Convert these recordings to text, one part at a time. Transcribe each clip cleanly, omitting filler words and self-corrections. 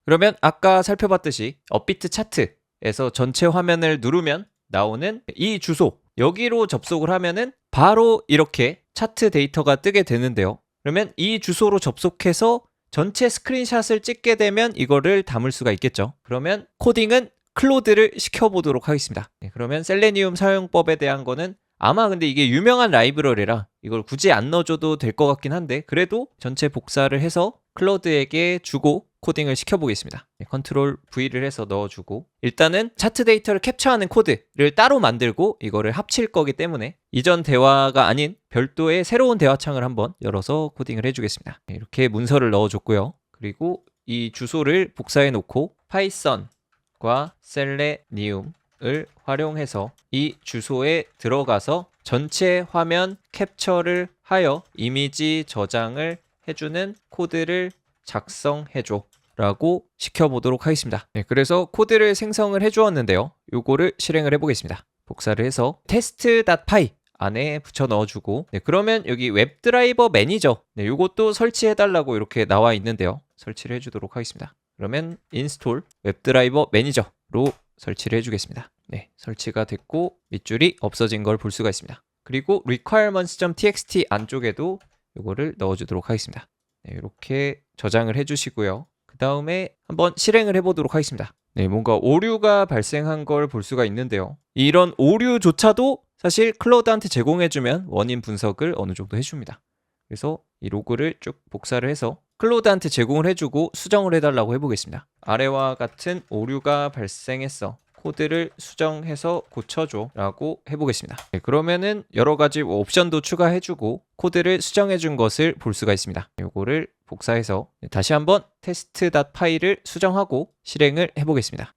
그러면 아까 살펴봤듯이 업비트 차트에서 전체 화면을 누르면 나오는 이 주소, 여기로 접속을 하면은 바로 이렇게 차트 데이터가 뜨게 되는데요. 그러면 이 주소로 접속해서 전체 스크린샷을 찍게 되면 이거를 담을 수가 있겠죠. 그러면 코딩은 클로드를 시켜보도록 하겠습니다. 그러면 셀레니움 사용법에 대한 거는 아마 근데 이게 유명한 라이브러리라 이걸 굳이 안 넣어줘도 될 것 같긴 한데, 그래도 전체 복사를 해서 클로드에게 주고 코딩을 시켜보겠습니다. 컨트롤 V를 해서 넣어주고, 일단은 차트 데이터를 캡처하는 코드를 따로 만들고 이거를 합칠 거기 때문에 이전 대화가 아닌 별도의 새로운 대화창을 한번 열어서 코딩을 해주겠습니다. 이렇게 문서를 넣어줬고요. 그리고 이 주소를 복사해 놓고 파이썬과 셀레니움을 활용해서 이 주소에 들어가서 전체 화면 캡처를 하여 이미지 저장을 해주는 코드를 작성해줘 라고 시켜보도록 하겠습니다. 그래서 코드를 생성을 해주었는데요. 요거를 실행을 해보겠습니다. 복사를 해서 test.py 안에 붙여 넣어주고, 그러면 여기 웹드라이버 매니저, 요것도 설치해달라고 이렇게 나와 있는데요. 설치를 해주도록 하겠습니다. 그러면 install 웹드라이버 매니저로 설치를 해주겠습니다. 설치가 됐고 밑줄이 없어진 걸 볼 수가 있습니다. 그리고 requirements.txt 안쪽에도 요거를 넣어주도록 하겠습니다. 이렇게 저장을 해주시고요. 그 다음에 한번 실행을 해보도록 하겠습니다. 뭔가 오류가 발생한 걸 볼 수가 있는데요. 이런 오류조차도 사실 클로드한테 제공해주면 원인 분석을 어느 정도 해줍니다. 그래서 이 로그를 쭉 복사를 해서 클로드한테 제공을 해주고 수정을 해달라고 해보겠습니다. 아래와 같은 오류가 발생했어. 코드를 수정해서 고쳐줘 라고 해보겠습니다. 그러면은 여러가지 옵션도 추가해주고 코드를 수정해준 것을 볼 수가 있습니다. 이거를 복사해서 다시 한번 test.py를 수정하고 실행을 해보겠습니다.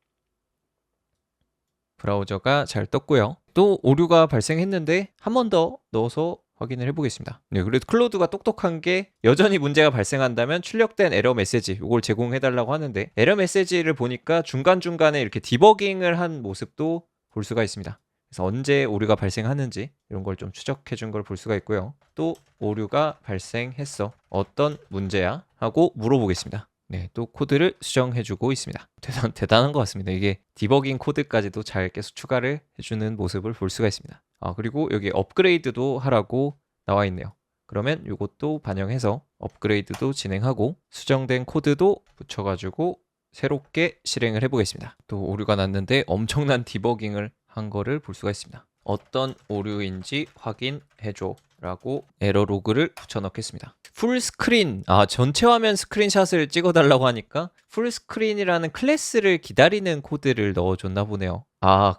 브라우저가 잘 떴고요. 또 오류가 발생했는데 한 번 더 넣어서 확인을 해보겠습니다. 그래도 클로드가 똑똑한 게 여전히 문제가 발생한다면 출력된 에러 메시지 이걸 제공해달라고 하는데, 에러 메시지를 보니까 중간중간에 이렇게 디버깅을 한 모습도 볼 수가 있습니다. 그래서 언제 오류가 발생하는지 이런 걸 좀 추적해 준 걸 볼 수가 있고요. 또 오류가 발생했어. 어떤 문제야? 하고 물어보겠습니다. 또 코드를 수정해주고 있습니다. 대단한 것 같습니다. 이게 디버깅 코드까지도 잘 계속 추가를 해주는 모습을 볼 수가 있습니다. 그리고 여기 업그레이드도 하라고 나와 있네요. 그러면 이것도 반영해서 업그레이드도 진행하고 수정된 코드도 붙여가지고 새롭게 실행을 해보겠습니다. 또 오류가 났는데 엄청난 디버깅을 한 거를 볼 수가 있습니다. 어떤 오류인지 확인해줘 라고 에러 로그를 붙여 넣겠습니다. 풀스크린, 전체 화면 스크린샷을 찍어달라고 하니까 풀스크린이라는 클래스를 기다리는 코드를 넣어줬나 보네요.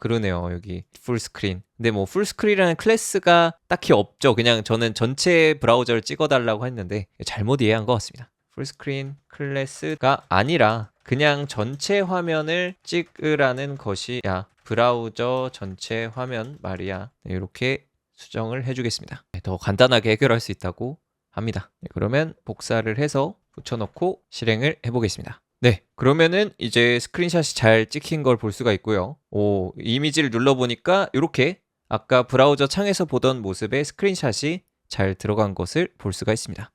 그러네요. 여기 풀스크린. 근데 뭐 풀스크린이라는 클래스가 딱히 없죠. 그냥 저는 전체 브라우저를 찍어달라고 했는데 잘못 이해한 것 같습니다. 풀스크린 클래스가 아니라 그냥 전체 화면을 찍으라는 것이야. 브라우저 전체 화면 말이야. 이렇게 수정을 해주겠습니다. 더 간단하게 해결할 수 있다고 합니다. 그러면 복사를 해서 붙여넣고 실행을 해보겠습니다. 그러면은 이제 스크린샷이 잘 찍힌 걸 볼 수가 있고요. 이미지를 눌러보니까 이렇게 아까 브라우저 창에서 보던 모습의 스크린샷이 잘 들어간 것을 볼 수가 있습니다.